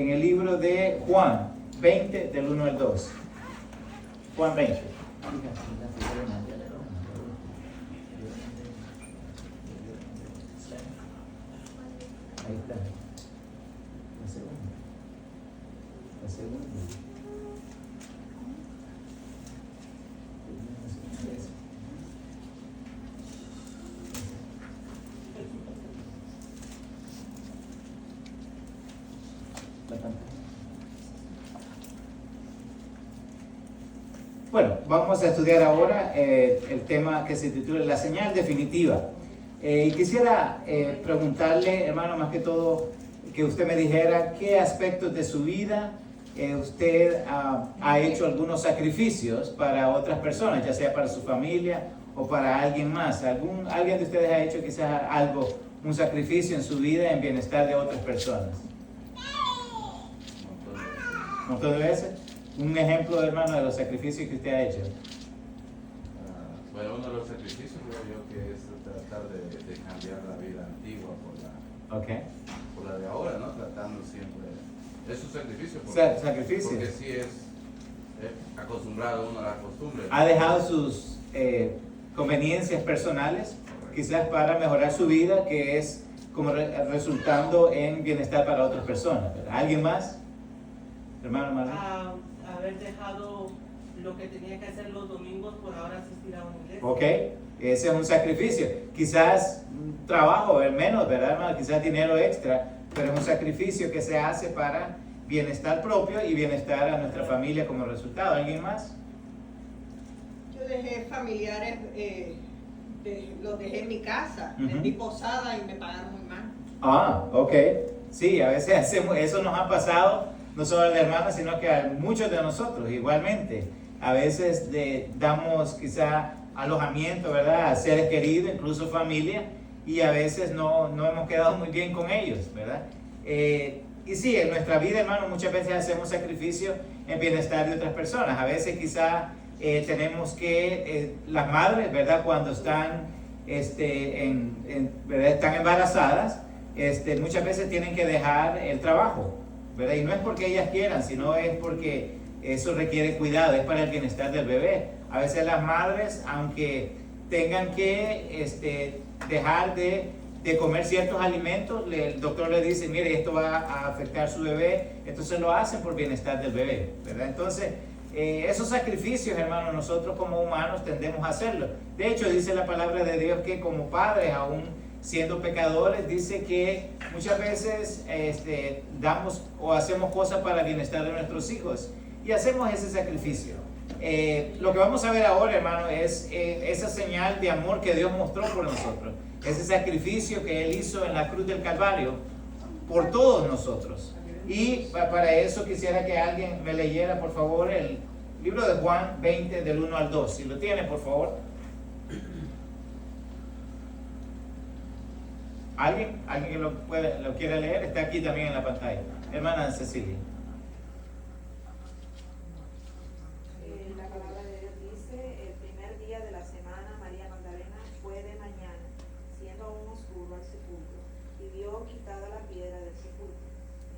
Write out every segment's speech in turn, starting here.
En el libro de Juan 20, del 1 al 2. Juan 20. Ahí está. La segunda. La segunda. Bueno, vamos a estudiar ahora el tema que se titula La señal definitiva. Y quisiera preguntarle, hermano, más que todo, que usted me dijera qué aspectos de su vida usted ha hecho algunos sacrificios para otras personas, ya sea para su familia o para alguien más. ¿Alguien de ustedes ha hecho quizás un sacrificio en su vida en bienestar de otras personas? ¿Un montón de veces? Un ejemplo, hermano, de los sacrificios que usted ha hecho. Bueno, uno de los sacrificios creo yo que es tratar de cambiar la vida antigua por la de ahora, ¿no? Tratando siempre. Es un sacrificio. Porque sí es acostumbrado uno a la costumbre. Ha dejado sus conveniencias personales, quizás para mejorar su vida, que es como resultando en bienestar para otras personas, ¿verdad? ¿Alguien más? Hermano Manuel. Haber dejado lo que tenía que hacer los domingos por ahora asistir a una iglesia. Ok, ese es un sacrificio. Quizás un trabajo, menos, ¿verdad, hermano? Quizás dinero extra, pero es un sacrificio que se hace para bienestar propio y bienestar a nuestra familia como resultado. ¿Alguien más? Yo dejé familiares, los dejé en mi casa, vendí posada y me pagaron muy mal. Ah, ok. Sí, a veces hacemos, eso nos ha pasado, no solo al hermano, sino que a muchos de nosotros igualmente. A veces damos quizá alojamiento, ¿verdad? A seres queridos, incluso familia, y a veces no hemos quedado muy bien con ellos, ¿verdad? Y sí, en nuestra vida, hermano, muchas veces hacemos sacrificios en bienestar de otras personas. A veces quizá tenemos que, las madres, ¿verdad? Cuando están, ¿verdad? Están embarazadas, muchas veces tienen que dejar el trabajo, ¿verdad? Y no es porque ellas quieran, sino es porque eso requiere cuidado, es para el bienestar del bebé. A veces las madres, aunque tengan que dejar de comer ciertos alimentos, el doctor le dice, mire, esto va a afectar a su bebé, entonces lo hacen por bienestar del bebé, ¿verdad? Entonces, esos sacrificios, hermanos, nosotros como humanos tendemos a hacerlo. De hecho, dice la palabra de Dios que como padres, aún siendo pecadores, dice que muchas veces damos o hacemos cosas para el bienestar de nuestros hijos y hacemos ese sacrificio. Lo que vamos a ver ahora, hermano, es esa señal de amor que Dios mostró por nosotros, ese sacrificio que Él hizo en la cruz del Calvario por todos nosotros. Y para eso quisiera que alguien me leyera, por favor, el libro de Juan 20, del 1 al 2. Si lo tiene, por favor. ¿Alguien que lo quiera leer? Está aquí también en la pantalla. Hermana Cecilia. La palabra de Dios dice, el primer día de la semana, María Magdalena fue de mañana, siendo aún oscuro, al sepulcro, y vio quitada la piedra del sepulcro.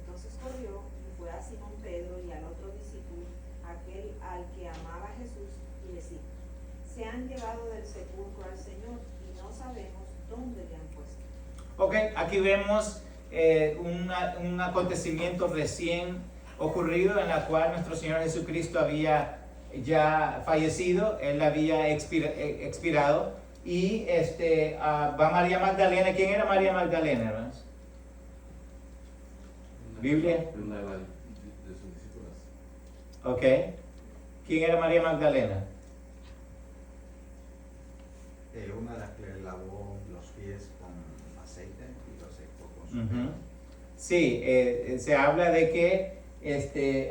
Entonces corrió y fue a Simón Pedro y al otro discípulo, aquel al que amaba a Jesús, y les dijo, se han llevado del sepulcro al Señor y no sabemos dónde le han puesto. Ok, aquí vemos un acontecimiento recién ocurrido en la cual nuestro Señor Jesucristo había ya fallecido, Él había expirado y va María Magdalena. ¿Quién era María Magdalena, hermanos? ¿Biblia? Una de sus discípulas. Ok. ¿Quién era María Magdalena? Una de las que le lavó los pies con aceite y los secó con su dedo. Sí, se habla de que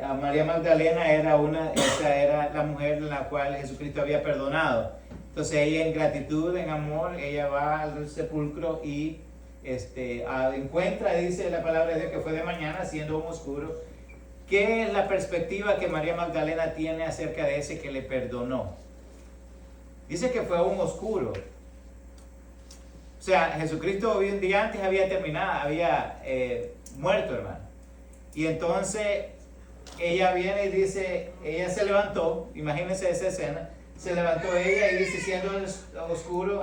a María Magdalena esa era la mujer en la cual Jesucristo había perdonado. Entonces ella, en gratitud, en amor, ella va al sepulcro y encuentra, dice la palabra de Dios, que fue de mañana, siendo aún oscuro. ¿Qué es la perspectiva que María Magdalena tiene acerca de ese que le perdonó? Dice que fue aún oscuro. O sea, Jesucristo un día antes había muerto, hermano. Y entonces ella viene y dice, ella se levantó, imagínense esa escena, se levantó ella y dice, siendo oscuro,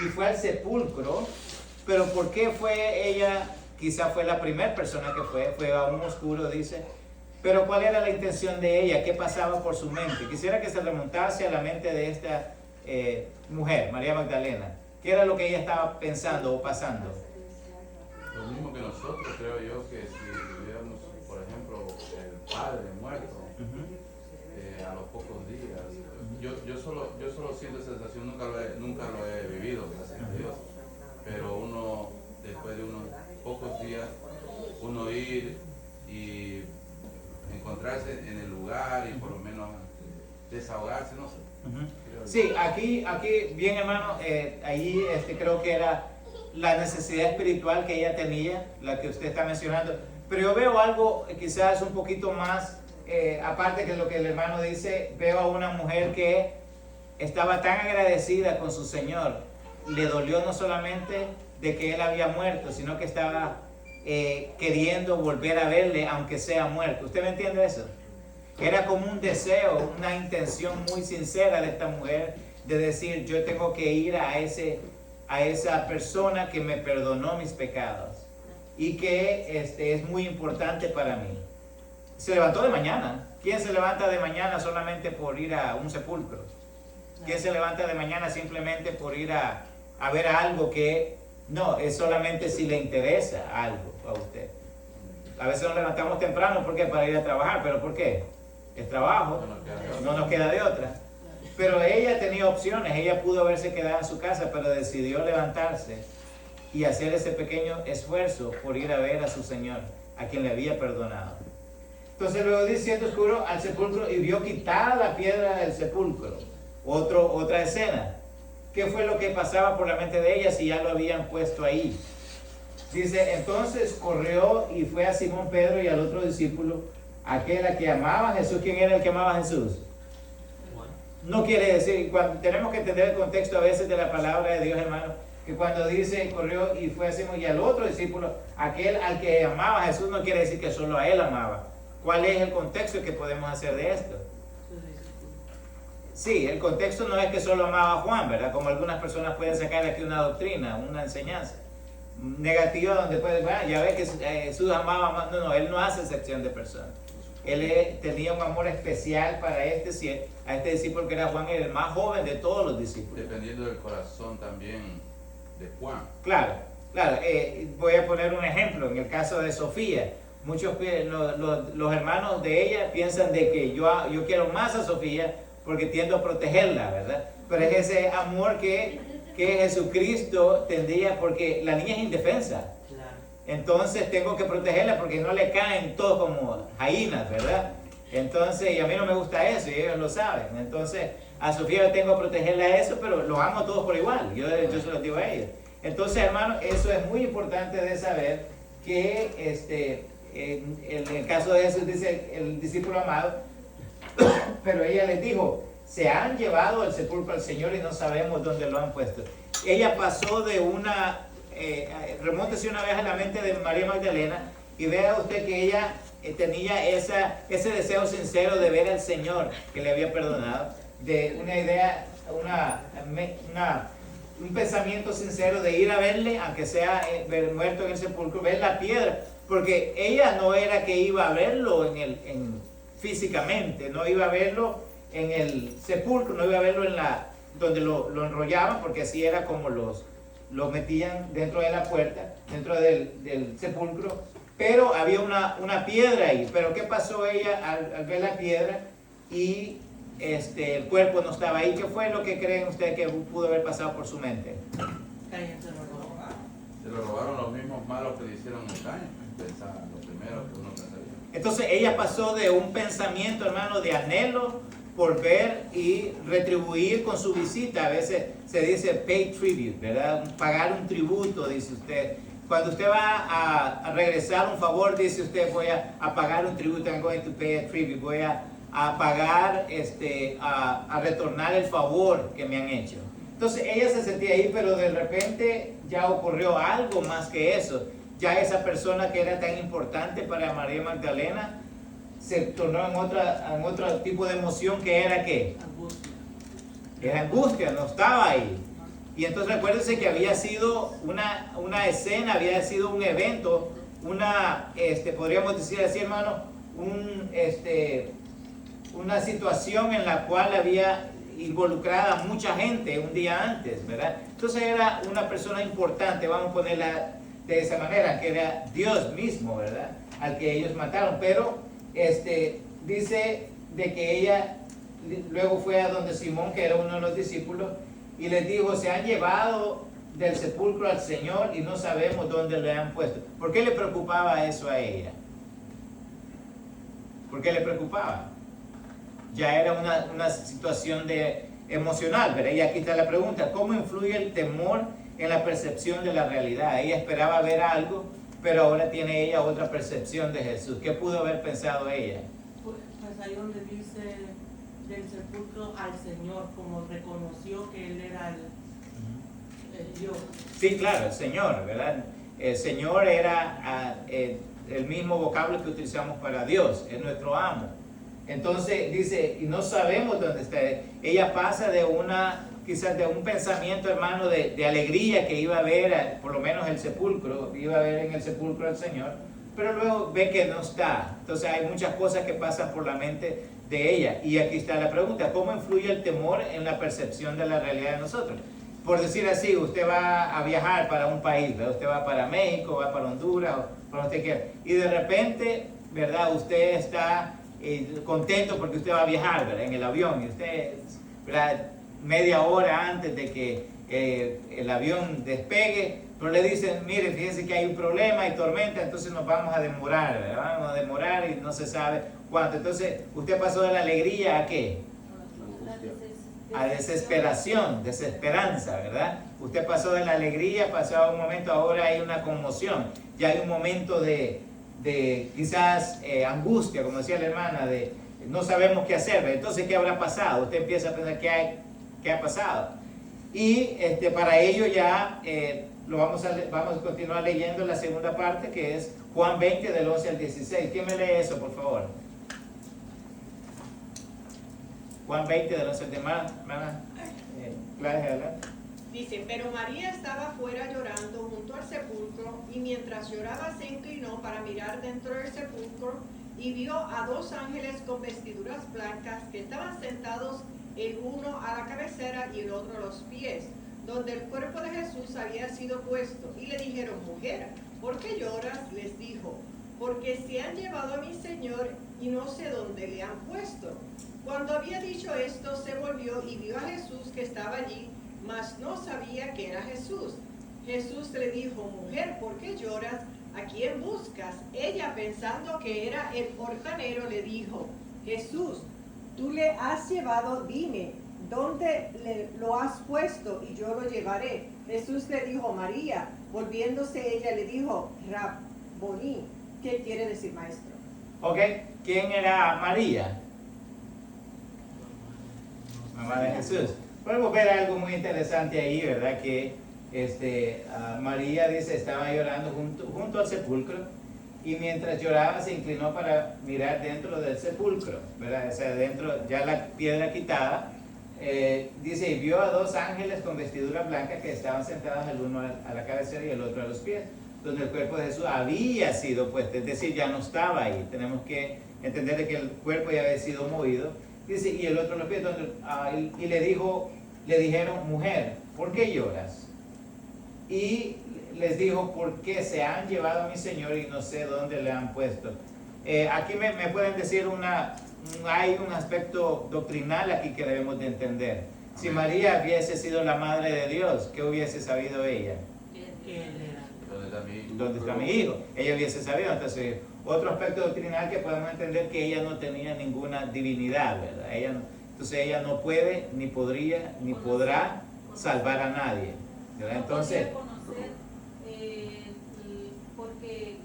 y fue al sepulcro. Pero ¿por qué fue ella? Quizá fue la primera persona que fue a un oscuro, dice. Pero ¿cuál era la intención de ella? ¿Qué pasaba por su mente? Quisiera que se remontase a la mente de esta mujer, María Magdalena. ¿Qué era lo que ella estaba pensando o pasando? Lo mismo que nosotros, creo yo, que si tuviéramos, por ejemplo, el padre muerto, a los pocos días. Yo solo siento esa sensación, nunca lo he vivido, gracias a Dios. Pero uno, después de unos pocos días, uno ir y encontrarse en el lugar y por lo menos desahogarse, no sé. Sí, aquí bien hermano, ahí creo que era la necesidad espiritual que ella tenía, la que usted está mencionando. Pero yo veo algo quizás un poquito más, aparte que lo que el hermano dice, veo a una mujer que estaba tan agradecida con su Señor. Le dolió no solamente de que él había muerto, sino que estaba queriendo volver a verle aunque sea muerto. ¿Usted me entiende eso? Era como un deseo, una intención muy sincera de esta mujer de decir, yo tengo que ir a esa persona que me perdonó mis pecados y que es muy importante para mí. Se levantó de mañana. ¿Quién se levanta de mañana solamente por ir a un sepulcro? ¿Quién se levanta de mañana simplemente por ir a ver algo que no, es solamente si le interesa algo a usted? A veces nos levantamos temprano porque para ir a trabajar, pero ¿por qué? El trabajo, no nos queda de otra. Pero ella tenía opciones, ella pudo haberse quedado en su casa, pero decidió levantarse y hacer ese pequeño esfuerzo por ir a ver a su Señor, a quien le había perdonado. Entonces luego dice, siendo oscuro al sepulcro y vio quitada la piedra del sepulcro. Otra escena. ¿Qué fue lo que pasaba por la mente de ella si ya lo habían puesto ahí? Dice, entonces corrió y fue a Simón Pedro y al otro discípulo, aquel a que amaba a Jesús. ¿Quién era el que amaba a Jesús? No quiere decir, tenemos que entender el contexto a veces de la palabra de Dios, hermano, que cuando dice corrió y fue a Simón y al otro discípulo, aquel al que amaba a Jesús, no quiere decir que solo a él amaba. ¿Cuál es el contexto que podemos hacer de esto? Sí, el contexto no es que solo amaba a Juan, ¿verdad? Como algunas personas pueden sacar aquí una doctrina, una enseñanza negativa donde puede, bueno, ya ves que Jesús amaba más. No, él no hace excepción de personas. Él tenía un amor especial para a este discípulo que era Juan, el más joven de todos los discípulos. Dependiendo del corazón también de Juan. Claro. Voy a poner un ejemplo. En el caso de Sofía, muchos los hermanos de ella piensan de que yo quiero más a Sofía porque tiendo a protegerla, ¿verdad? Pero es ese amor que Jesucristo tendría, porque la niña es indefensa. Entonces tengo que protegerla porque no le caen todos como jainas, ¿verdad? Entonces, y a mí no me gusta eso y ellos lo saben. Entonces, a Sofía yo tengo que protegerla de eso, pero los amo todos por igual. Yo se los digo a ellos. Entonces, hermano, eso es muy importante de saber que en el caso de Jesús dice el discípulo amado, pero ella les dijo, se han llevado el sepulcro al Señor y no sabemos dónde lo han puesto. Ella pasó de remóntese una vez a la mente de María Magdalena y vea usted que ella tenía ese deseo sincero de ver al Señor que le había perdonado, de una idea, un pensamiento sincero de ir a verle, aunque sea muerto en el sepulcro, ver la piedra, porque ella no era que iba a verlo físicamente, no iba a verlo en el sepulcro, no iba a verlo donde lo enrollaban, porque así era como los metían dentro de la puerta, dentro del sepulcro, pero había una piedra ahí. Pero ¿qué pasó ella al ver la piedra y el cuerpo no estaba ahí? ¿Qué fue lo que creen ustedes que pudo haber pasado por su mente? Se lo robaron los mismos malos que le hicieron en Caín, lo primero que uno pensaría. Entonces ella pasó de un pensamiento, hermano, de anhelo por ver y retribuir con su visita. A veces se dice pay tribute, ¿verdad? Pagar un tributo, dice usted. Cuando usted va a regresar un favor, dice usted, voy a pagar un tributo, I'm going to pay a tribute, voy a pagar, a retornar el favor que me han hecho. Entonces ella se sentía ahí, pero de repente ya ocurrió algo más que eso. ya esa persona que era tan importante para María Magdalena se tornó en otro tipo de emoción que era ¿qué? Angustia. Era angustia, no estaba ahí. Y entonces recuérdense que había sido una escena, había sido un evento, podríamos decir así, hermano, una situación en la cual había involucrada a mucha gente un día antes, ¿verdad? Entonces era una persona importante, vamos a ponerla de esa manera, que era Dios mismo, ¿verdad? Al que ellos mataron. Pero dice de que ella luego fue a donde Simón, que era uno de los discípulos, y les dijo, se han llevado del sepulcro al Señor y no sabemos dónde le han puesto. ¿Por qué le preocupaba eso a ella? ¿Por qué le preocupaba? Ya era una situación emocional, ¿verdad? Y aquí está la pregunta, ¿cómo influye el temor en la percepción de la realidad? Ella esperaba ver algo, pero ahora tiene ella otra percepción de Jesús. ¿Qué pudo haber pensado ella? Pues ahí donde dice del sepulcro al Señor, como reconoció que Él era el Dios. Sí, claro, el Señor, ¿verdad? El Señor era el mismo vocablo que utilizamos para Dios, es nuestro amo. Entonces dice, y no sabemos dónde está. Ella pasa de quizás de un pensamiento, hermano, de alegría que iba a ver, por lo menos el sepulcro, iba a ver en el sepulcro al Señor, pero luego ve que no está. Entonces hay muchas cosas que pasan por la mente de ella. Y aquí está la pregunta, ¿cómo influye el temor en la percepción de la realidad de nosotros? Por decir así, usted va a viajar para un país, ¿verdad? Usted va para México, va para Honduras, o para donde usted quiera, y de repente, ¿verdad? Usted está contento porque usted va a viajar, ¿verdad? En el avión, y usted, ¿verdad? Media hora antes de que el avión despegue, pero le dicen, mire, fíjense que hay un problema, hay tormenta, entonces nos vamos a demorar, ¿verdad? Vamos a demorar y no se sabe cuánto. Entonces, usted pasó de la alegría a ¿qué? A desesperación, desesperanza, ¿verdad? Usted pasó de la alegría, pasó a un momento, ahora hay una conmoción, ya hay un momento de quizás angustia, como decía la hermana, de no sabemos qué hacer, ¿verdad? Entonces, ¿qué habrá pasado? Usted empieza a pensar qué ha pasado. Y para ello ya vamos a continuar leyendo la segunda parte, que es Juan 20 del 11 al 16. ¿Quién me lee eso, por favor? Juan 20 del 11 al 16. Hermana, Gladys, adelante. Dice, pero María estaba fuera llorando junto al sepulcro, y mientras lloraba se inclinó para mirar dentro del sepulcro y vio a dos ángeles con vestiduras blancas que estaban sentados, el uno a la cabecera y el otro a los pies, donde el cuerpo de Jesús había sido puesto. Y le dijeron, mujer, ¿por qué lloras? Les dijo, porque se han llevado a mi Señor y no sé dónde le han puesto. Cuando había dicho esto, se volvió y vio a Jesús que estaba allí, mas no sabía que era Jesús. Jesús le dijo, mujer, ¿por qué lloras? ¿A quién buscas? Ella, pensando que era el hortanero, le dijo, Jesús, tú le has llevado, dime, ¿dónde lo has puesto? Y yo lo llevaré. Jesús le dijo, María. Volviéndose ella le dijo, Rabboni, ¿qué quiere decir maestro? Ok, ¿quién era María? Mamá de Jesús. Podemos ver algo muy interesante ahí, ¿verdad? Que María dice, estaba llorando junto al sepulcro, y mientras lloraba se inclinó para mirar dentro del sepulcro, ¿verdad? O sea, dentro, ya la piedra quitada, dice, y vio a dos ángeles con vestiduras blancas que estaban sentados, el uno a la cabecera y el otro a los pies, donde el cuerpo de Jesús había sido puesto, es decir, ya no estaba ahí. Tenemos que entender de que el cuerpo ya había sido movido. Dice, y el otro a los pies, y le dijeron, mujer, ¿por qué lloras? Y les dijo, porque se han llevado a mi Señor y no sé dónde le han puesto. Aquí me pueden decir hay un aspecto doctrinal aquí que debemos de entender. Si María hubiese sido la madre de Dios, ¿qué hubiese sabido ella? Que Él era. ¿Dónde está mi hijo? Ella hubiese sabido. Entonces, otro aspecto doctrinal que podemos entender, que ella no tenía ninguna divinidad, ¿verdad? Entonces ella no puede, ni podría, ni podrá salvar a nadie, ¿verdad? Entonces, conocer, porque,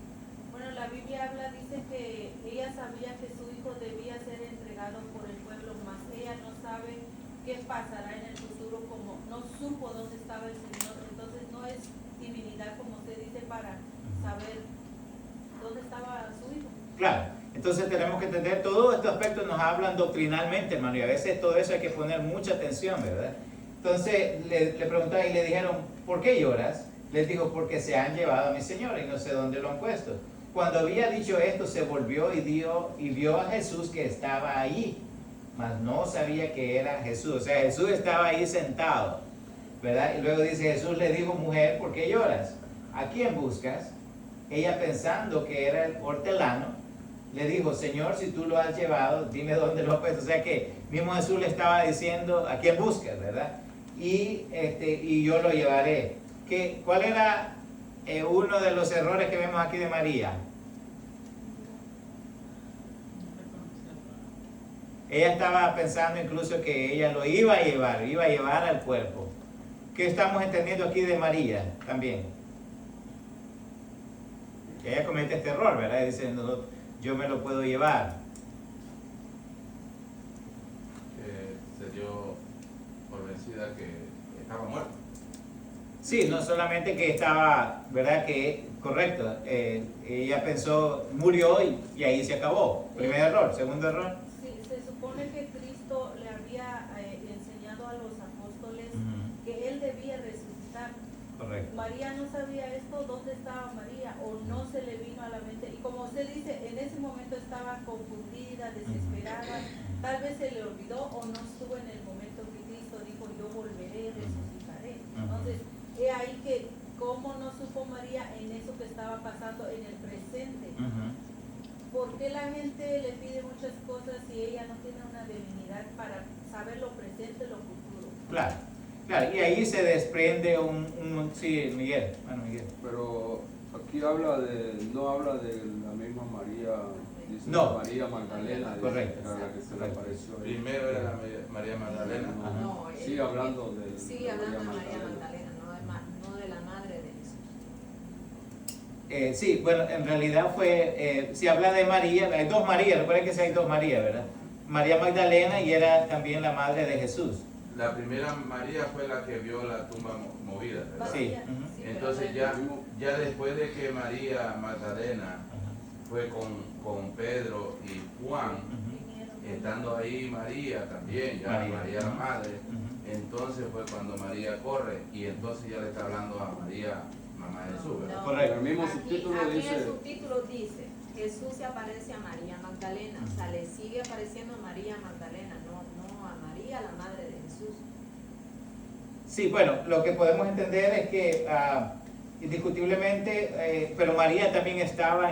bueno, la Biblia dice que ella sabía que su hijo debía ser entregado por el pueblo, mas ella no sabe qué pasará en el futuro, como no supo dónde estaba el Señor. Entonces no es divinidad, como usted dice, para saber Entonces tenemos que entender, todos estos aspectos nos hablan doctrinalmente, hermano, y a veces todo eso hay que poner mucha atención, ¿verdad? Entonces le preguntaron y le dijeron, ¿por qué lloras? Les dijo, porque se han llevado a mi Señor y no sé dónde lo han puesto. Cuando había dicho esto, se volvió y vio a Jesús que estaba allí, mas no sabía que era Jesús. O sea, Jesús estaba ahí sentado, ¿verdad? Y luego dice, Jesús le dijo, mujer, ¿por qué lloras? ¿A quién buscas? Ella, pensando que era el hortelano, le dijo, Señor, si tú lo has llevado, dime dónde lo has puesto. O sea que mismo Jesús le estaba diciendo, ¿a quién buscas, verdad? Y yo lo llevaré. ¿Cuál era uno de los errores que vemos aquí de María? Ella estaba pensando incluso que ella lo iba a llevar al cuerpo. ¿Qué estamos entendiendo aquí de María también? Ella comete este error, ¿verdad? Dice, no, yo me lo puedo llevar. Se dio por vencida que estaba muerto. Sí, no solamente que estaba, ¿verdad? Que correcto, ella pensó, murió y ahí se acabó. Primer error. Segundo error. Sí, se supone que Cristo le había enseñado a los apóstoles que él debía resucitar. Correcto. María no sabía esto, ¿dónde estaba María? O no se le vino a la mente. Y como usted dice, en ese momento estaba confundida, desesperada, tal vez se le olvidó o no estuvo en el momento que Cristo dijo, yo volveré, resucitaré. Entonces, he ahí que cómo no supo María en eso que estaba pasando en el presente. ¿Por qué la gente le pide muchas cosas si ella no tiene una divinidad para saber lo presente, lo futuro? Claro, claro, y ahí se desprende sí, Miguel, bueno, Miguel. Pero aquí no habla de la misma María, dice No. María Magdalena, dice, Correcto. era la que se le apareció. Primero era la María Magdalena. No, Sigue hablando de sigue hablando de María Magdalena, no de la madre de Jesús. Sí, bueno, en realidad si habla de María, hay dos Marías, recuerden que sí hay dos Marías, ¿verdad? María Magdalena y era también la madre de Jesús. La primera María fue la que vio la tumba movida, ¿verdad? Sí. Entonces ya después de que María Magdalena fue con Pedro y Juan, estando ahí María también, ya María la madre, entonces fue cuando María corre y entonces ya le está hablando a María, mamá de Jesús, ¿verdad? No. Correcto. El mismo subtítulo Aquí dice, el subtítulo dice, Jesús se aparece a María Magdalena, o sea, le sigue apareciendo a María Magdalena, no a María, la madre de Jesús. Sí, bueno, lo que podemos entender es que indiscutiblemente, pero María también estaba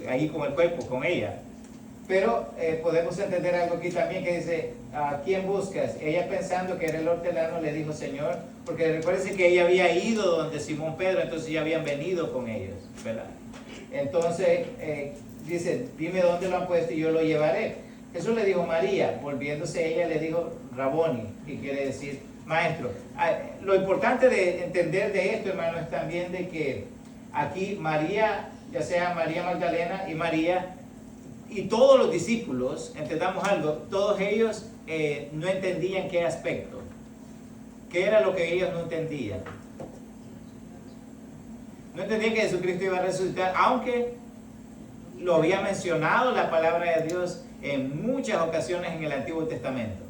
ahí con el cuerpo, con ella. Pero podemos entender algo aquí también que dice, ¿a quién buscas? Ella, pensando que era el hortelano, le dijo, Señor, porque recuérdense que ella había ido donde Simón Pedro, entonces ya habían venido con ellos, ¿verdad? Entonces dice, dime dónde lo han puesto y yo lo llevaré. Jesús le dijo, María. Volviéndose ella le dijo, Raboni, que quiere decir maestro. Lo importante de entender de esto, hermano, es también de que aquí María, ya sea María Magdalena y María, y todos los discípulos, entendamos algo, todos ellos no entendían qué aspecto, qué era lo que ellos no entendían. No entendían que Jesucristo iba a resucitar, aunque lo había mencionado la palabra de Dios en muchas ocasiones en el Antiguo Testamento,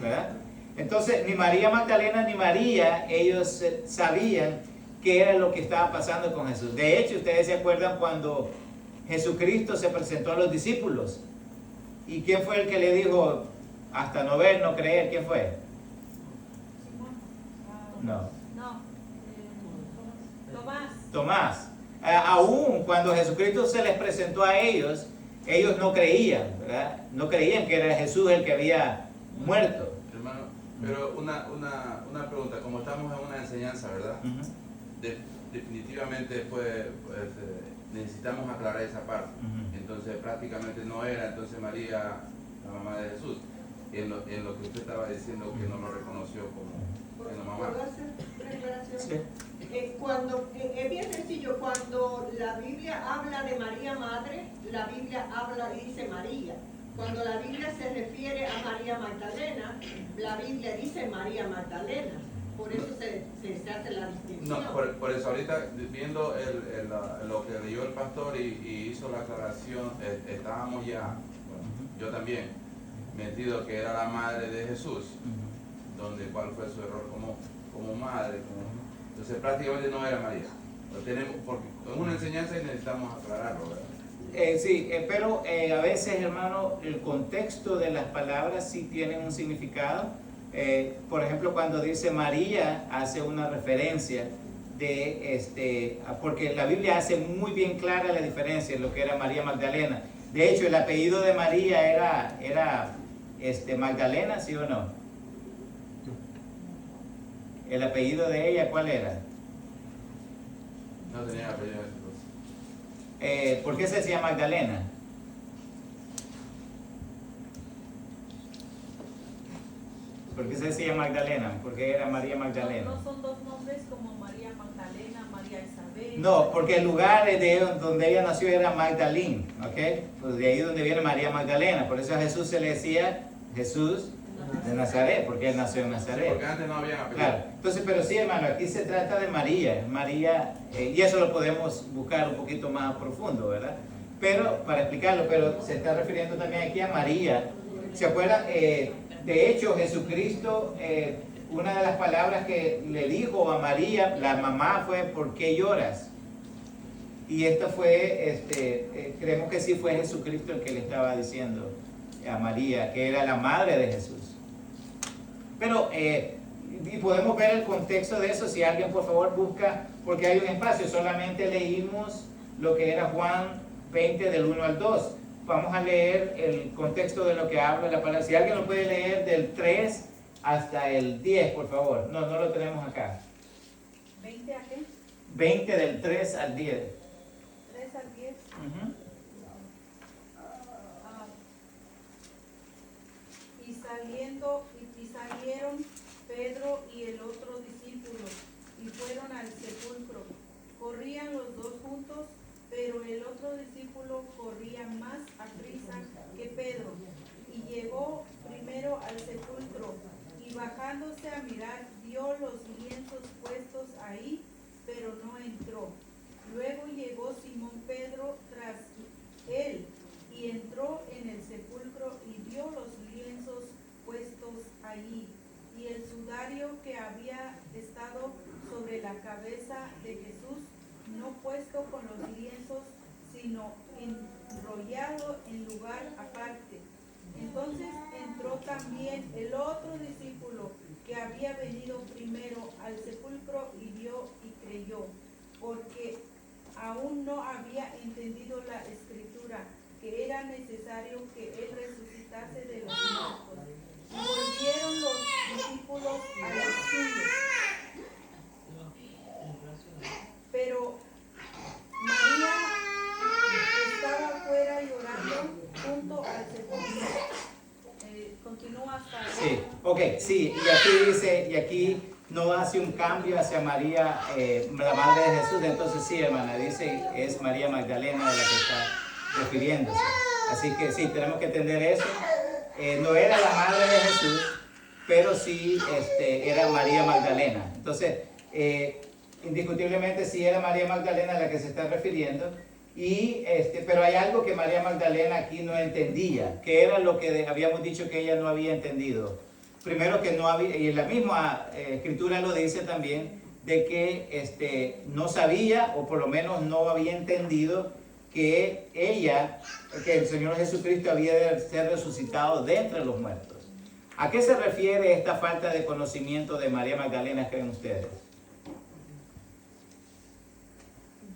¿verdad? Entonces, ni María Magdalena ni María, ellos sabían qué era lo que estaba pasando con Jesús. De hecho, ustedes se acuerdan cuando Jesucristo se presentó a los discípulos. ¿Y quién fue el que le dijo, hasta no ver, no creer? ¿Quién fue? No. Tomás. Aún cuando Jesucristo se les presentó a ellos, ellos no creían, ¿verdad? No creían que era Jesús el que había muerto. Hermano, pero una pregunta, como estamos en una enseñanza, ¿verdad? Definitivamente necesitamos aclarar esa parte. Entonces prácticamente no era entonces María la mamá de Jesús, en lo que usted estaba diciendo que no lo reconoció como la mamá. ¿Puedo hacer una aclaración? Sí. Es bien sencillo, cuando la Biblia habla de María Madre, la Biblia habla y dice María. Cuando la Biblia se refiere a María Magdalena, la Biblia dice María Magdalena. Por eso se hace la distinción. No, por eso ahorita viendo lo que leyó el pastor y hizo la aclaración, estábamos ya, bueno, yo también, metido que era la madre de Jesús, donde cuál fue su error como madre, entonces prácticamente no era María. Lo tenemos, porque es una enseñanza y necesitamos aclararlo, ¿verdad? Sí, pero a veces, hermano, el contexto de las palabras sí tienen un significado. Por ejemplo, cuando dice María, hace una referencia de, porque la Biblia hace muy bien clara la diferencia en lo que era María Magdalena. De hecho, el apellido de María era Magdalena, ¿sí o no? ¿El apellido de ella cuál era? No tenía apellido entonces. ¿Por qué se decía Magdalena? ¿Por qué se decía Magdalena? Porque era María Magdalena. No son dos nombres como María Magdalena, María Isabel. No, porque el lugar donde ella nació era Magdalene, ¿ok? Pues de ahí donde viene María Magdalena. Por eso a Jesús se le decía Jesús de Nazaret, porque él nació en Nazaret. Porque antes no había apellido. Claro, entonces, pero sí, hermano, aquí se trata de María, y eso lo podemos buscar un poquito más profundo, ¿verdad? Pero, para explicarlo, pero se está refiriendo también aquí a María. ¿Se acuerdan? De hecho, Jesucristo, una de las palabras que le dijo a María, la mamá, fue: ¿por qué lloras? Y esto fue, creemos que sí fue Jesucristo el que le estaba diciendo a María, que era la madre de Jesús. Pero, y podemos ver el contexto de eso, si alguien por favor busca, porque hay un espacio, solamente leímos lo que era Juan 20 del 1 al 2. Vamos a leer el contexto de lo que habla la palabra. Si alguien lo puede leer del 3 hasta el 10, por favor. No lo tenemos acá. ¿20 a qué? 20 del 3 al 10. 3 al 10. Ujú. Y salieron Pedro y el otro discípulo y fueron al sepulcro. Corrían los dos juntos, pero el otro discípulo corría más aprisa que Pedro y llegó primero al sepulcro y bajándose a mirar vio los lienzos puestos ahí, pero no entró. Luego llegó Simón Pedro tras él y entró en el sepulcro y vio los lienzos puestos allí y el sudario que había estado sobre la cabeza de Jesús, no puesto con los lienzos, sino enrollado en lugar aparte. Entonces entró también el otro discípulo que había venido primero al sepulcro y vio y creyó, porque aún no había entendido la escritura, que era necesario que él resucitase de los muertos. Y volvieron los discípulos a los suyos. Pero María estaba afuera llorando junto al sepulcro. Continúa hasta ahí. Sí, ok, sí, y aquí dice, y aquí no hace un cambio hacia María, la madre de Jesús. Entonces sí, hermana, dice, es María Magdalena de la que está refiriéndose. Así que sí, tenemos que entender eso. No era la madre de Jesús, pero sí era María Magdalena. Entonces, indiscutiblemente sí era María Magdalena a la que se está refiriendo. Pero hay algo que María Magdalena aquí no entendía, que era lo que habíamos dicho que ella no había entendido. Primero que no había, y la misma escritura lo dice también, de que no sabía, o por lo menos no había entendido, que el Señor Jesucristo había de ser resucitado de entre los muertos. ¿A qué se refiere esta falta de conocimiento de María Magdalena, creen ustedes?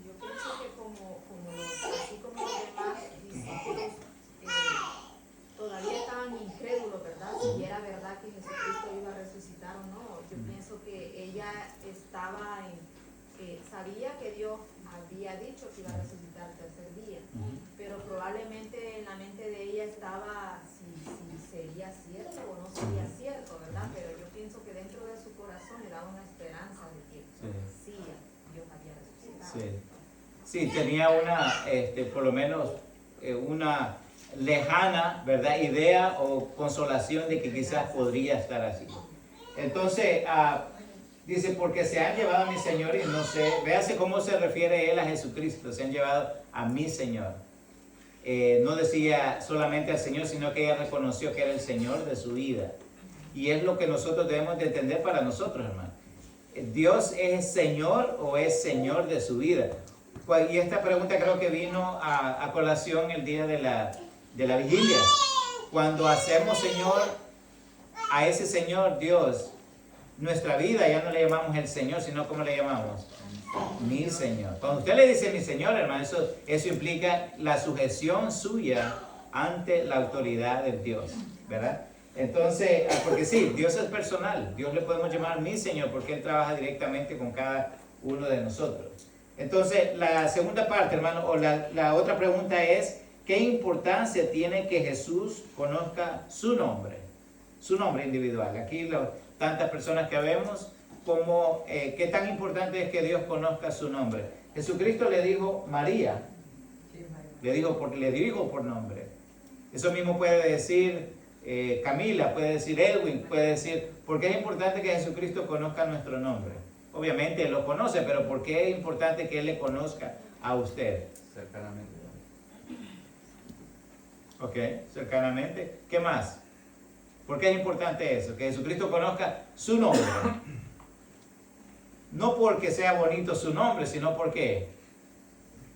Yo pienso que así como los demás discípulos todavía estaban incrédulos, ¿verdad? Si era verdad que Jesucristo iba a resucitar o no. Yo pienso que ella sabía que Dios había dicho que iba a resucitar el tercer día, pero probablemente en la mente de ella estaba si sería cierto o no sería cierto, ¿verdad? Pero yo pienso que dentro de su corazón le daba una esperanza de que sí, Dios había resucitado. Sí, tenía una, por lo menos, una lejana, ¿verdad?, idea o consolación de que quizás podría estar así. Entonces, Dice, porque se han llevado a mi Señor y no sé, véase cómo se refiere él a Jesucristo, se han llevado a mi Señor. No decía solamente al Señor, sino que ella reconoció que era el Señor de su vida. Y es lo que nosotros debemos de entender para nosotros, hermano. ¿Dios es Señor o es Señor de su vida? Y esta pregunta creo que vino a colación el día de la vigilia. Cuando hacemos Señor a ese Señor Dios, nuestra vida ya no le llamamos el Señor, sino ¿cómo le llamamos? Mi Señor. Cuando usted le dice mi Señor, hermano, eso implica la sujeción suya ante la autoridad de Dios, ¿verdad? Entonces, porque sí, Dios es personal. Dios le podemos llamar mi Señor porque Él trabaja directamente con cada uno de nosotros. Entonces, la segunda parte, hermano, o la otra pregunta es, ¿qué importancia tiene que Jesús conozca su nombre individual? Aquí tantas personas que vemos, como qué tan importante es que Dios conozca su nombre. Jesucristo le dijo María, le dijo por nombre. Eso mismo puede decir Camila, puede decir Edwin, puede decir, ¿por qué es importante que Jesucristo conozca nuestro nombre? Obviamente Él lo conoce, pero ¿por qué es importante que Él le conozca a usted? Cercanamente. Ok, cercanamente. ¿Qué más? ¿Por qué es importante eso? Que Jesucristo conozca su nombre. No porque sea bonito su nombre, sino porque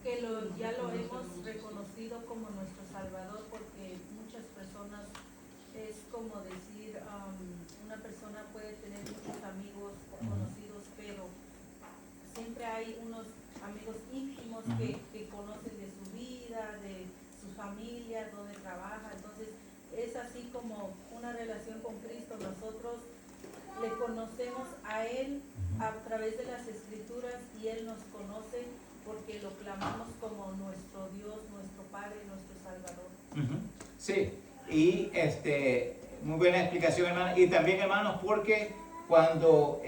Que ya lo hemos reconocido como nuestro Salvador, porque muchas personas, es como decir, una persona puede tener muchos amigos o conocidos, pero siempre hay unos amigos íntimos que conocen de su vida, de su familia, donde trabaja. Entonces es así como una relación con Cristo. Nosotros le conocemos a Él a través de las Escrituras y Él nos conoce porque lo clamamos como nuestro Dios, nuestro Padre, nuestro Salvador. Sí, y muy buena explicación, hermano. Y también, hermanos, porque cuando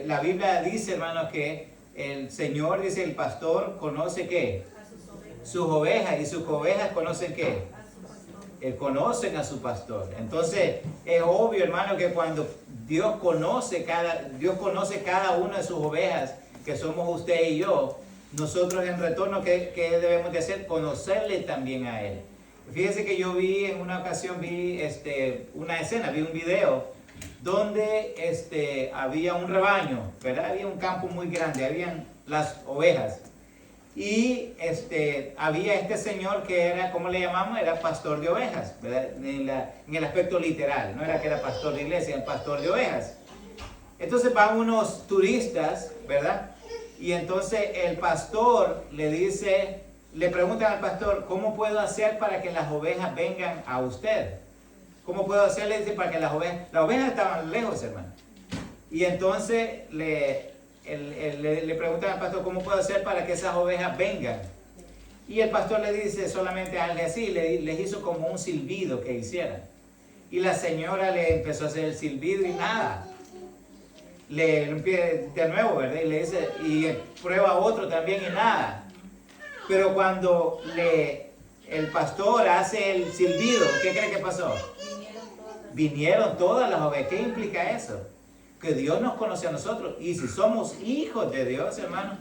la Biblia dice, hermanos, que el Señor, dice, el pastor conoce ¿qué? A Sus ovejas, y sus ovejas conocen ¿qué? a su pastor. Conocen a su pastor. Entonces, es obvio, hermano, que cuando Dios conoce cada una de sus ovejas, que somos usted y yo, nosotros en retorno, ¿qué debemos de hacer? Conocerle también a Él. Fíjese que yo en una ocasión una escena, vi un video donde había un rebaño, ¿verdad? Había un campo muy grande, habían las ovejas. Y había este señor que era, ¿cómo le llamamos? Era pastor de ovejas, ¿verdad? En el aspecto literal, no era que era pastor de iglesia, era pastor de ovejas. Entonces van unos turistas, ¿verdad? Y entonces el pastor le preguntan al pastor, ¿cómo puedo hacer para que las ovejas vengan a usted? ¿Cómo puedo hacer? Le dice, para que las ovejas estaban lejos, hermano. Y entonces le preguntan al pastor, ¿cómo puedo hacer para que esas ovejas vengan? Y el pastor le dice solamente algo así, les hizo como un silbido que hicieran. Y la señora le empezó a hacer el silbido y nada. Le empieza de nuevo, ¿verdad? Y le dice, y prueba otro también y nada. Pero cuando el pastor hace el silbido, ¿qué cree que pasó? Vinieron todas las ovejas. ¿Qué implica eso? Que Dios nos conoce a nosotros. Y si somos hijos de Dios, hermano,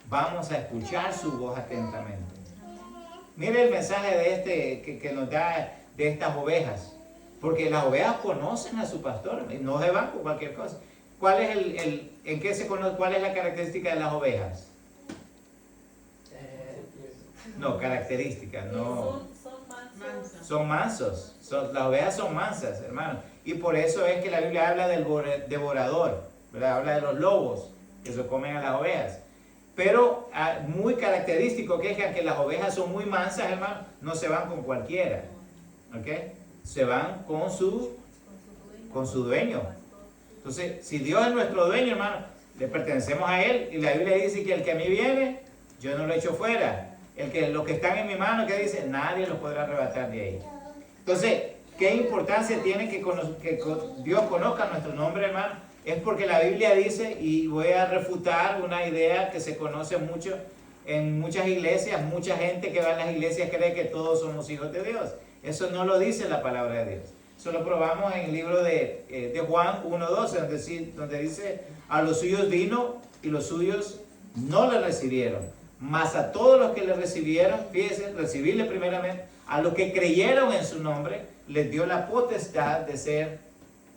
vamos a escuchar su voz atentamente. Mire el mensaje de que nos da de estas ovejas. Porque las ovejas conocen a su pastor. No se van por cualquier cosa. ¿Cuál es en qué se conoce? ¿Cuál es la característica de las ovejas? No, características, no. Son mansos. Las ovejas son mansas, hermano. Y por eso es que la Biblia habla del devorador, ¿verdad? Habla de los lobos que se comen a las ovejas. Pero muy característico que es que las ovejas son muy mansas, hermano, no se van con cualquiera. ¿Ok? Se van con su dueño. Entonces, si Dios es nuestro dueño, hermano, le pertenecemos a Él. Y la Biblia dice que el que a mí viene, yo no lo echo fuera. Los que están en mi mano, que dice, nadie los podrá arrebatar de ahí. Entonces, ¿qué importancia tiene que Dios conozca nuestro nombre, hermano? Es porque la Biblia dice, y voy a refutar una idea que se conoce mucho en muchas iglesias. Mucha gente que va a las iglesias cree que todos somos hijos de Dios. Eso no lo dice la palabra de Dios. Eso lo probamos en el libro de Juan 1:12, donde dice, a los suyos vino y los suyos no le recibieron. Mas a todos los que le recibieron, fíjense, recibirle primeramente, a los que creyeron en su nombre, les dio la potestad de ser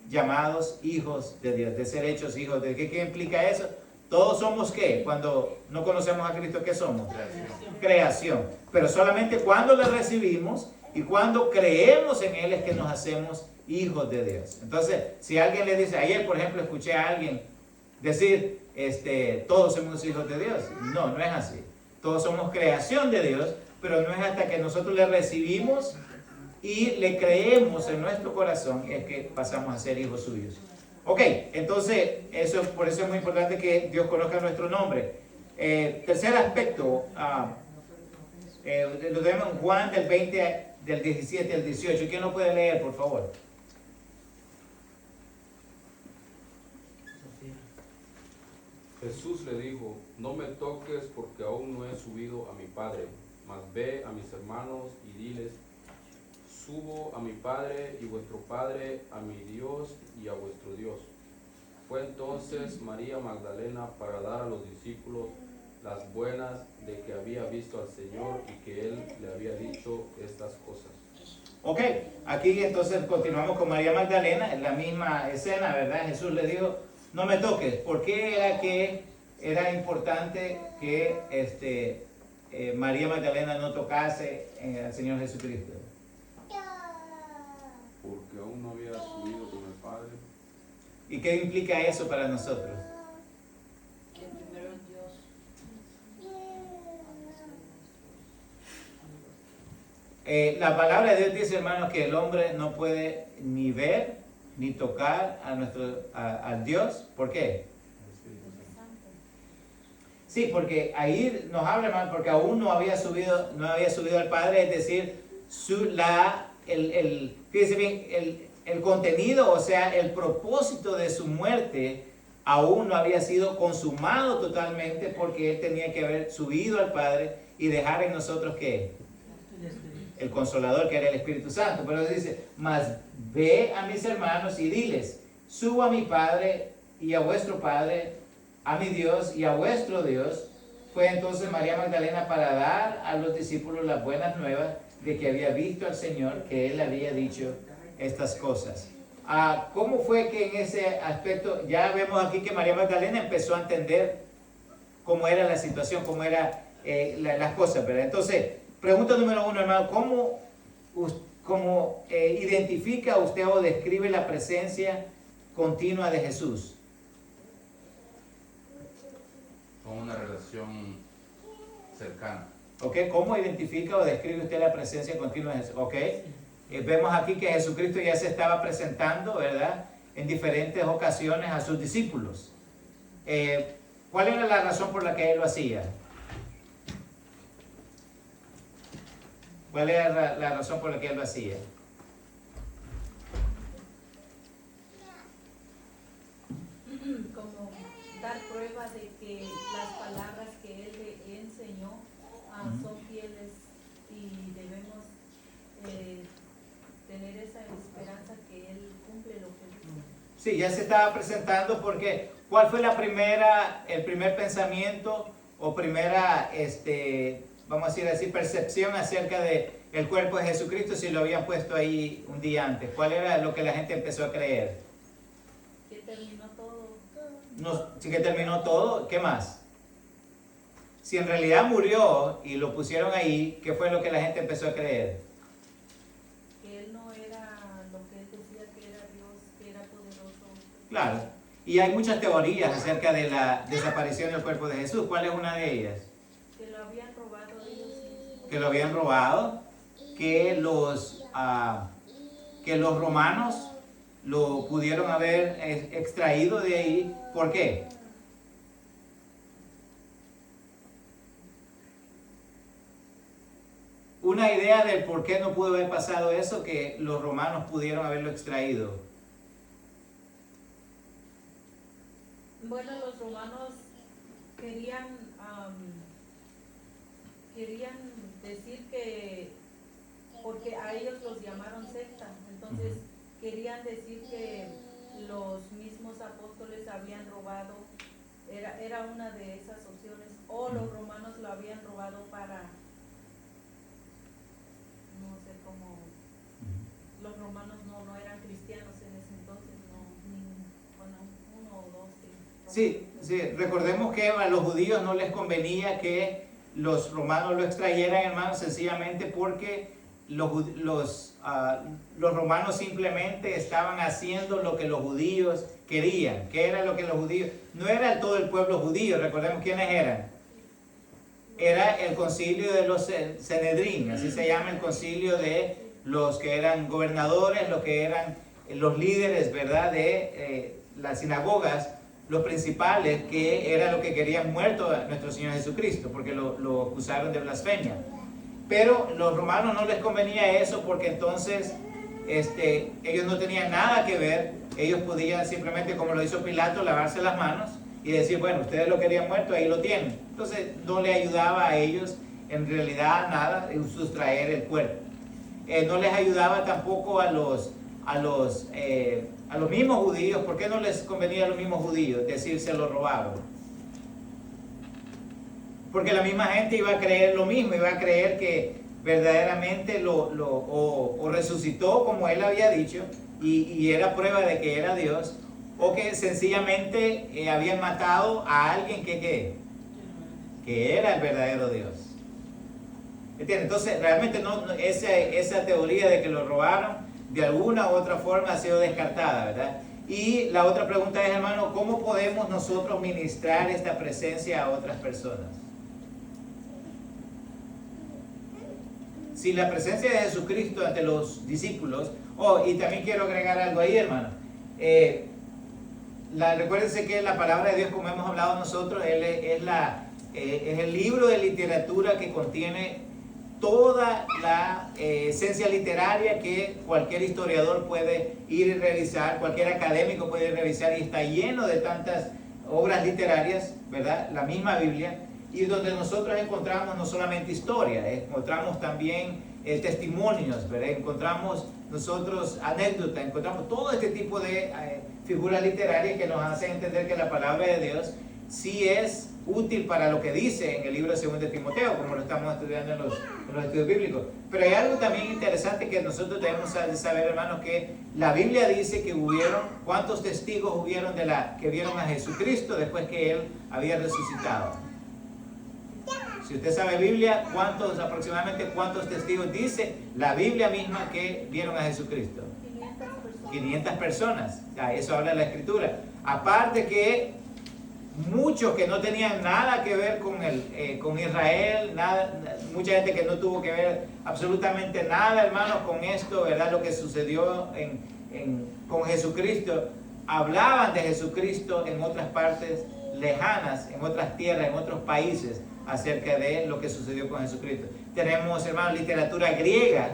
llamados hijos de Dios, de ser hechos hijos de Dios. ¿Qué implica eso? Todos somos ¿qué? Cuando no conocemos a Cristo, ¿qué somos? Creación. Pero solamente cuando le recibimos y cuando creemos en Él es que nos hacemos hijos de Dios. Entonces, si alguien le dice, ayer por ejemplo escuché a alguien decir, todos somos hijos de Dios. No, no es así. Todos somos creación de Dios, pero no es hasta que nosotros le recibimos y le creemos en nuestro corazón es que pasamos a ser hijos suyos. Ok, entonces, por eso es muy importante que Dios conozca nuestro nombre. Tercer aspecto, lo tenemos en Juan del 20, del 17 al 18. ¿Quién lo puede leer, por favor? Jesús le dijo, no me toques porque aún no he subido a mi Padre, mas ve a mis hermanos y diles, subo a mi Padre y vuestro Padre, a mi Dios y a vuestro Dios. Fue entonces María Magdalena para dar a los discípulos las buenas de que había visto al Señor y que Él le había dicho estas cosas. Ok, aquí entonces continuamos con María Magdalena, en la misma escena, ¿verdad? Jesús le dijo, no me toques. ¿Por qué era que era importante que María Magdalena no tocase al Señor Jesucristo? Porque aún no había subido con el Padre. ¿Y qué implica eso para nosotros? Que primero es Dios. La palabra de Dios dice, hermanos, que el hombre no puede ni ver ni tocar a Dios. ¿Por qué? Sí, porque ahí nos habla, hermano, porque aún no había subido al Padre, es decir, fíjense bien, el contenido, o sea, el propósito de su muerte aún no había sido consumado totalmente, porque Él tenía que haber subido al Padre y dejar en nosotros ¿qué? El Consolador, que era el Espíritu Santo. Pero dice, mas ve a mis hermanos y diles, subo a mi Padre y a vuestro Padre, a mi Dios y a vuestro Dios. Fue entonces María Magdalena para dar a los discípulos las buenas nuevas de que había visto al Señor, que Él había dicho estas cosas. ¿Cómo fue que en ese aspecto, ya vemos aquí que María Magdalena empezó a entender cómo era la situación, cómo eran las cosas, ¿verdad? Entonces, pregunta número 1, hermano, ¿cómo identifica usted o describe la presencia continua de Jesús? Con una relación cercana. ¿Ok? ¿Cómo identifica o describe usted la presencia continua de Jesús? ¿Ok? Vemos aquí que Jesucristo ya se estaba presentando, ¿verdad?, en diferentes ocasiones a sus discípulos. ¿Cuál era la razón por la que Él lo hacía? ¿Cuál era la razón por la que Él lo hacía? Como dar prueba de que las palabras que Él le enseñó son fieles y debemos tener esa esperanza que Él cumple lo que dice. Sí, ya se estaba presentando porque ¿cuál fue el primer pensamiento o primera, vamos a decir así, percepción acerca del cuerpo de Jesucristo si lo habían puesto ahí un día antes? ¿Cuál era lo que la gente empezó a creer? Que terminó todo. No, sí que terminó todo, ¿qué más? Si en realidad murió y lo pusieron ahí, ¿qué fue lo que la gente empezó a creer? Que Él no era lo que Él decía que era Dios, que era poderoso. Claro. Y hay muchas teorías acerca de la desaparición del cuerpo de Jesús. ¿Cuál es una de ellas? Que lo habían robado ellos mismos. Que lo habían robado, que los romanos lo pudieron haber extraído de ahí. ¿Por qué? Una idea del por qué no pudo haber pasado eso, que los romanos pudieron haberlo extraído. Bueno, los romanos querían decir que, porque a ellos los llamaron secta, entonces querían decir que los mismos apóstoles habían robado, era una de esas opciones, o los romanos lo habían robado para, no sé cómo, los romanos no eran cristianos en ese entonces, bueno, uno o dos. Sí, recordemos que a los judíos no les convenía que los romanos lo extrayeran, hermanos, sencillamente porque los romanos simplemente estaban haciendo lo que los judíos querían. ¿Qué era lo que los judíos? No era todo el pueblo judío, recordemos quiénes eran. Era el concilio de los Sanedrín, así se llama el concilio de los que eran gobernadores, los que eran los líderes, ¿verdad?, de las sinagogas, los principales, que era lo que querían muerto a nuestro Señor Jesucristo, porque lo acusaron de blasfemia. Pero los romanos no les convenía eso, porque entonces ellos no tenían nada que ver. Ellos podían simplemente, como lo hizo Pilato, lavarse las manos y decir, bueno, ustedes lo querían muerto, ahí lo tienen. Entonces no le ayudaba a ellos en realidad nada sustraer el cuerpo. No les ayudaba tampoco a los mismos judíos. ¿Por qué no les convenía a los mismos judíos decir se lo robaron? Porque la misma gente iba a creer lo mismo, iba a creer que verdaderamente o resucitó como él había dicho y era prueba de que era Dios, o que sencillamente habían matado a alguien que era el verdadero Dios. ¿Entiendes? Entonces realmente esa teoría de que lo robaron de alguna u otra forma ha sido descartada, ¿verdad? Y la otra pregunta es, hermano, ¿cómo podemos nosotros ministrar esta presencia a otras personas? Si la presencia de Jesucristo ante los discípulos, y también quiero agregar algo ahí, hermano, recuérdense que la palabra de Dios, como hemos hablado nosotros, es el libro de literatura que contiene toda la esencia literaria que cualquier historiador puede ir y revisar, cualquier académico puede ir y revisar, y está lleno de tantas obras literarias, ¿verdad? La misma Biblia, y donde nosotros encontramos no solamente historia, encontramos también testimonios, ¿verdad? Encontramos nosotros anécdotas, encontramos todo este tipo de figuras literarias que nos hacen entender que la palabra de Dios sí es útil para lo que dice en el libro de 2 de Timoteo, como lo estamos estudiando en los estudios bíblicos. Pero hay algo también interesante que nosotros debemos saber, hermanos, que la Biblia dice que ¿cuántos testigos hubieron que vieron a Jesucristo después que Él había resucitado? Si usted sabe Biblia, aproximadamente cuántos testigos dice la Biblia misma que vieron a Jesucristo? 500 personas. Eso habla la Escritura. Aparte que muchos que no tenían nada que ver con Israel, mucha gente que no tuvo que ver absolutamente nada, hermanos, con esto, ¿verdad? Lo que sucedió con Jesucristo, hablaban de Jesucristo en otras partes lejanas, en otras tierras, en otros países, acerca de lo que sucedió con Jesucristo. Tenemos, hermanos, literatura griega,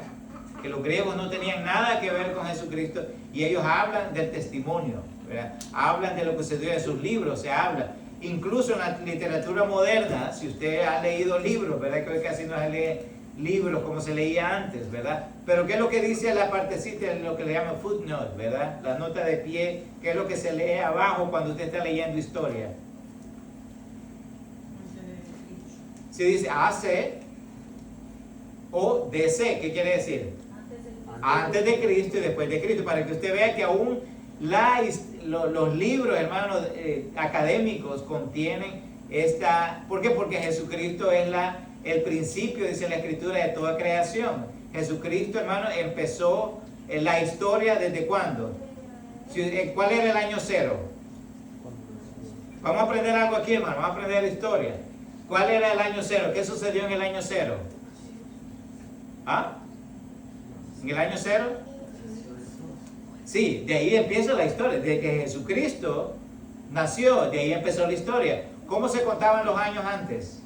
que los griegos no tenían nada que ver con Jesucristo, y ellos hablan del testimonio, ¿verdad? Hablan de lo que sucedió en sus libros, se habla. Incluso en la literatura moderna, si usted ha leído libros, ¿verdad? Que hoy casi no se lee libros como se leía antes, ¿verdad? Pero ¿qué es lo que dice la partecita, lo que le llaman footnote, ¿verdad? La nota de pie, ¿qué es lo que se lee abajo cuando usted está leyendo historia? Se dice AC o DC, ¿qué quiere decir? Antes de Cristo y después de Cristo, para que usted vea que aún los libros, hermanos, académicos contienen esta. ¿Por qué? Porque Jesucristo es el principio, dice la Escritura, de toda creación. Jesucristo, hermano, empezó la historia ¿desde cuándo? ¿Cuál era el año cero? Vamos a aprender algo aquí, hermano, vamos a aprender la historia. ¿Cuál era el año cero? ¿Qué sucedió en el año cero? ¿Ah? ¿En el año cero? Sí, de ahí empieza la historia. De que Jesucristo nació, de ahí empezó la historia. ¿Cómo se contaban los años antes?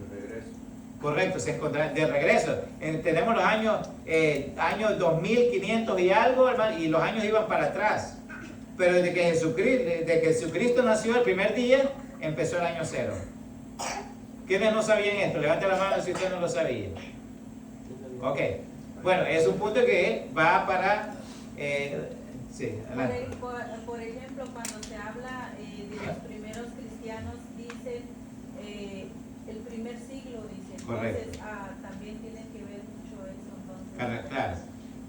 De regreso. Correcto, se encontraban de regreso. Tenemos los años 2500 y algo, hermano, y los años iban para atrás. Pero desde que Jesucristo nació el primer día, empezó el año cero. ¿Quiénes no sabían esto? Levante la mano si usted no lo sabía. Ok. Bueno, es un punto que va para... sí, adelante. Por ejemplo, cuando se habla de los primeros cristianos, dicen el primer siglo, dicen. Correcto. Entonces, también tiene que ver mucho eso. Entonces. Claro.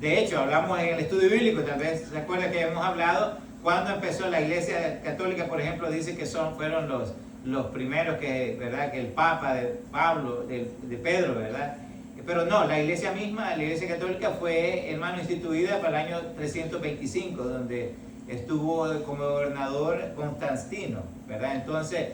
De hecho, hablamos en el estudio bíblico, tal vez se acuerda que hemos hablado cuando empezó la Iglesia Católica, por ejemplo, dice que fueron los primeros que, ¿verdad? Que el Papa de Pablo, de Pedro, ¿verdad? Pero no, la Iglesia misma, la Iglesia Católica fue, hermano, instituida para el año 325, donde estuvo como gobernador Constantino, ¿verdad? Entonces,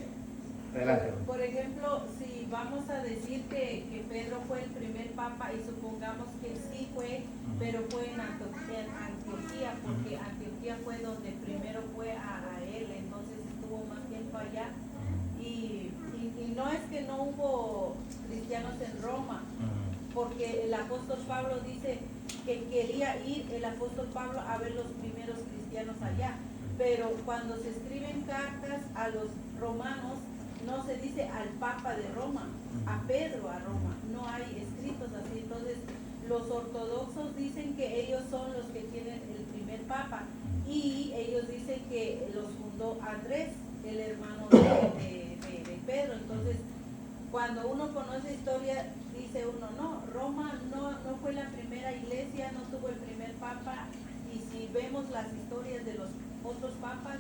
adelante. Por ejemplo, si vamos a decir que Pedro fue el primer papa y supongamos que sí fue, pero fue en Antioquía, porque Antioquía fue donde primero fue a él, entonces estuvo más tiempo allá. Y no es que no hubo cristianos en Roma, porque el apóstol Pablo dice que quería ir el apóstol Pablo a ver los primeros cristianos allá, pero cuando se escriben cartas a los romanos, no se dice al Papa de Roma, a Pedro a Roma, no hay escritos así. Entonces los ortodoxos dicen que ellos son los que tienen el primer Papa, y ellos dicen que los fundó Andrés, el hermano de Pedro. Entonces cuando uno conoce historia, dice uno, no, Roma no fue la primera iglesia, no tuvo el primer Papa, y si vemos las historias de los otros papas,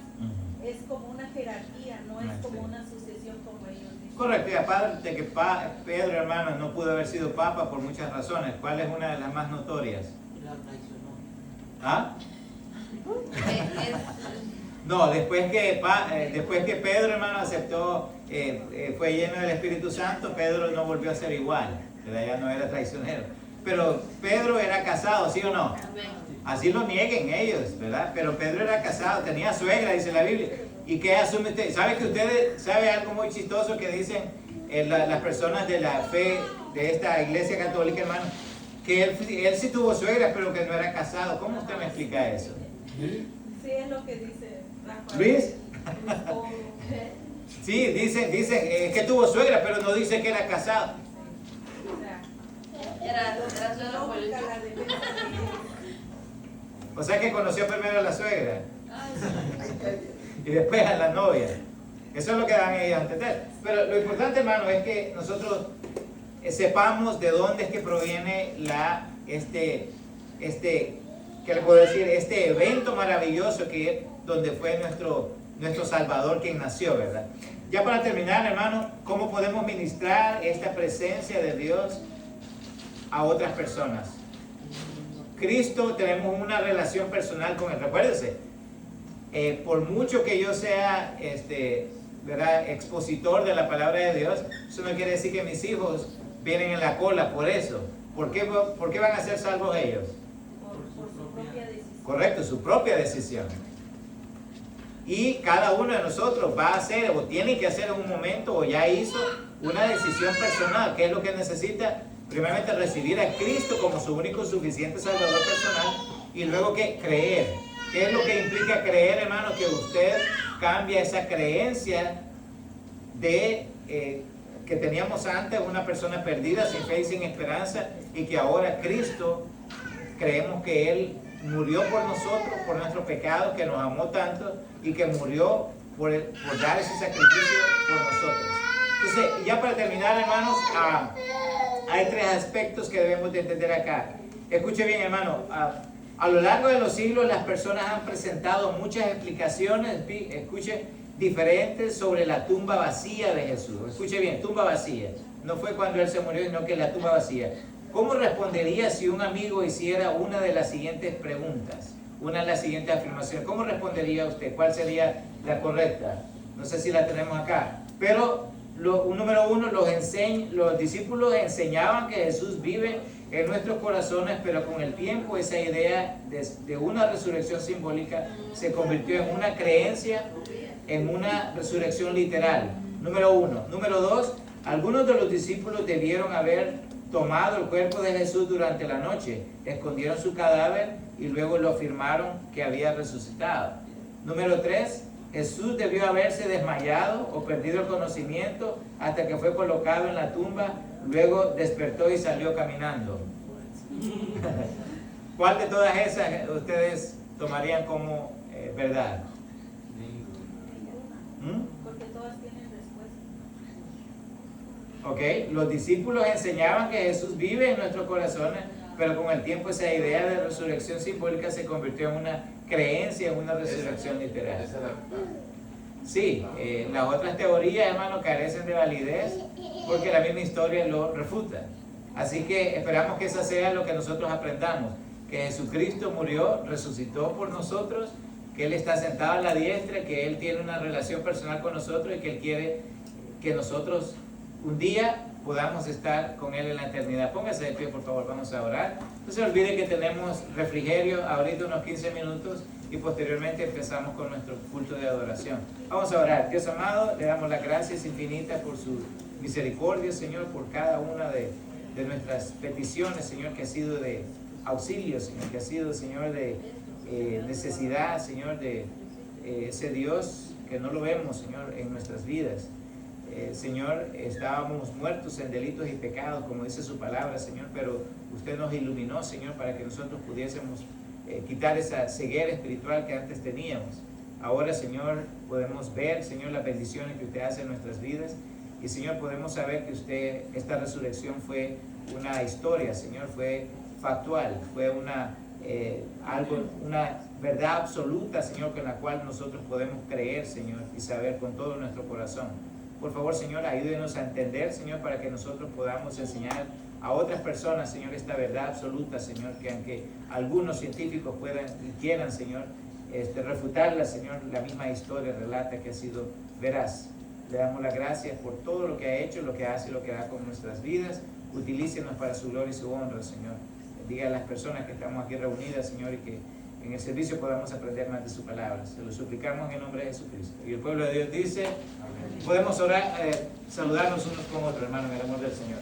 es como una jerarquía, no es como una sucesión como ellos dicen. Correcto, y aparte de que Pedro, hermano, no pudo haber sido papa por muchas razones. ¿Cuál es una de las más notorias? La traicionó. ¿Ah? No, después que Pedro, hermano, aceptó, fue lleno del Espíritu Santo, Pedro no volvió a ser igual, ¿verdad? Ya no era traicionero. Pero Pedro era casado, ¿sí o no? Así lo nieguen ellos, ¿verdad? Pero Pedro era casado, tenía suegra, dice la Biblia. ¿Y qué asume usted? ¿Sabe algo muy chistoso que dicen las personas de la fe de esta iglesia católica, hermano? Que él sí tuvo suegra, pero que no era casado. ¿Cómo usted me explica eso? Sí, es lo que dice Rafael. ¿Luis? Sí, dicen que tuvo suegra, pero no dice que era casado. Era solo por el... O sea que conoció primero a la suegra y después a la novia. Eso es lo que dan ellos a entender. Pero lo importante, hermano, es que nosotros sepamos de dónde es que proviene ¿qué le puedo decir? Este evento maravilloso donde fue nuestro Salvador quien nació, ¿verdad? Ya para terminar, hermano, ¿cómo podemos ministrar esta presencia de Dios a otras personas? Cristo, tenemos una relación personal con Él. Recuérdense, por mucho que yo sea ¿verdad? Expositor de la palabra de Dios, eso no quiere decir que mis hijos vienen en la cola por eso. ¿Por qué van a ser salvos ellos? Por su propia decisión. Correcto, su propia decisión. Y cada uno de nosotros va a hacer o tiene que hacer en un momento o ya hizo una decisión personal. ¿Qué es lo que necesita? Primeramente recibir a Cristo como su único suficiente Salvador personal, y luego creer. ¿Qué es lo que implica creer, hermano? Que usted cambia esa creencia que teníamos antes, una persona perdida, sin fe y sin esperanza, y que ahora Cristo, creemos que Él murió por nosotros, por nuestros pecados, que nos amó tanto y que murió por dar ese sacrificio por nosotros. Entonces, ya para terminar, hermanos, hay tres aspectos que debemos de entender acá. Escuche bien, hermano. A lo largo de los siglos, las personas han presentado muchas explicaciones, escuche, diferentes sobre la tumba vacía de Jesús. Escuche bien, tumba vacía. No fue cuando Él se murió, sino que la tumba vacía. ¿Cómo respondería si un amigo hiciera una de las siguientes preguntas? Una de las siguientes afirmaciones. ¿Cómo respondería usted? ¿Cuál sería la correcta? No sé si la tenemos acá. Pero, número uno, los discípulos enseñaban que Jesús vive en nuestros corazones, pero con el tiempo esa idea de una resurrección simbólica se convirtió en una creencia, en una resurrección literal. Número uno. Número dos, algunos de los discípulos debieron haber tomado el cuerpo de Jesús durante la noche, escondieron su cadáver y luego lo afirmaron que había resucitado. Número tres, Jesús debió haberse desmayado o perdido el conocimiento hasta que fue colocado en la tumba, luego despertó y salió caminando. ¿Cuál de todas esas ustedes tomarían como verdad? ¿Mm? Porque todas tienen respuesta. Ok, los discípulos enseñaban que Jesús vive en nuestros corazones, pero con el tiempo esa idea de resurrección simbólica se convirtió en una creencia, en una resurrección literal. Esa es la- Sí, las otras teorías, hermano, carecen de validez porque la misma historia lo refuta. Así que esperamos que eso sea lo que nosotros aprendamos, que Jesucristo murió, resucitó por nosotros, que Él está sentado a la diestra, que Él tiene una relación personal con nosotros y que Él quiere que nosotros un día podamos estar con Él en la eternidad. Póngase de pie, por favor, vamos a orar. No se olvide que tenemos refrigerio ahorita unos 15 minutos y posteriormente empezamos con nuestro culto de adoración. Vamos a orar. Dios amado, le damos las gracias infinitas por su misericordia, Señor, por cada una de nuestras peticiones, Señor, que ha sido de auxilio, Señor, que ha sido, Señor, de necesidad, Señor, de ese Dios que no lo vemos, Señor, en nuestras vidas. Señor, estábamos muertos en delitos y pecados, como dice su palabra, Señor, pero usted nos iluminó, Señor, para que nosotros pudiésemos quitar esa ceguera espiritual que antes teníamos. Ahora, Señor, podemos ver, Señor, las bendiciones que usted hace en nuestras vidas y, Señor, podemos saber que esta resurrección fue una historia, Señor, fue factual, fue una verdad absoluta, Señor, con la cual nosotros podemos creer, Señor, y saber con todo nuestro corazón. Por favor, Señor, ayúdenos a entender, Señor, para que nosotros podamos enseñar a otras personas, Señor, esta verdad absoluta, Señor, que aunque algunos científicos puedan y quieran, Señor, refutarla, Señor, la misma historia relata que ha sido veraz. Le damos las gracias por todo lo que ha hecho, lo que hace y lo que da con nuestras vidas. Utilícenos para su gloria y su honra, Señor. Bendiga a las personas que estamos aquí reunidas, Señor, y que en el servicio podamos aprender más de su palabra. Se lo suplicamos en el nombre de Jesucristo. Y el pueblo de Dios dice, podemos orar, saludarnos unos con otros, hermanos, en el amor del Señor.